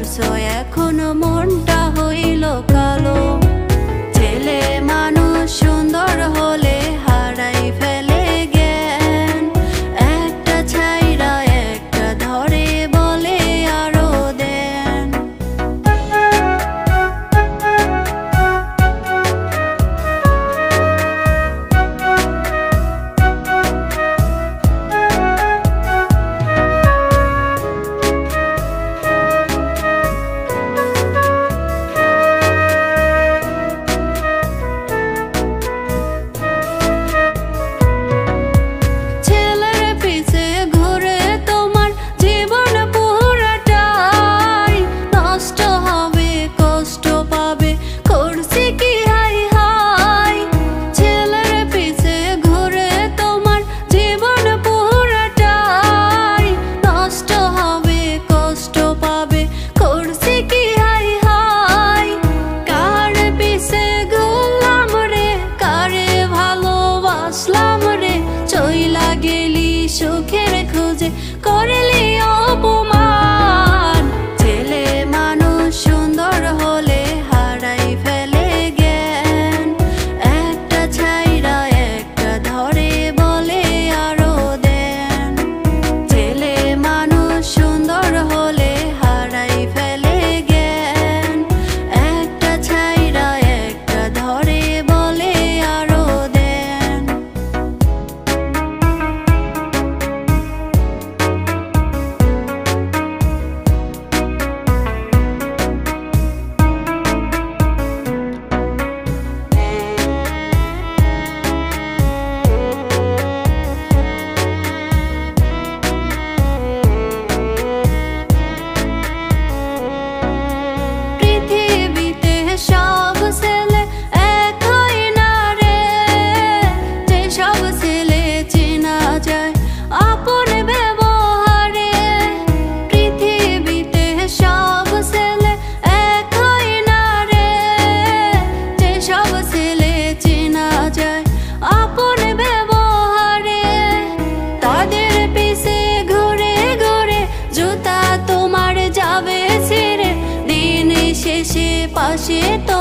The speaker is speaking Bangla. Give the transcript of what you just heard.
করছো এখন মনটা হইল কালো। ছেলে মানুষ সুন্দর হলে হারাই ফেলে জ্ঞান, একটা ছাইরা একটা ধরে বলে আরো দেন। সুখের খোঁজে করলি অপমান, ছেলে মানুষ সুন্দর হলে হারাই ফেলে জ্ঞান, একটা ছাইরা একটা ধরে বলে আরো দেন। ছেলে মানুষ সুন্দর হলে হারাই ফেলে জ্ঞান, একটা ছাইরা একটা ধরে বলে আরো দেন। পাশে তো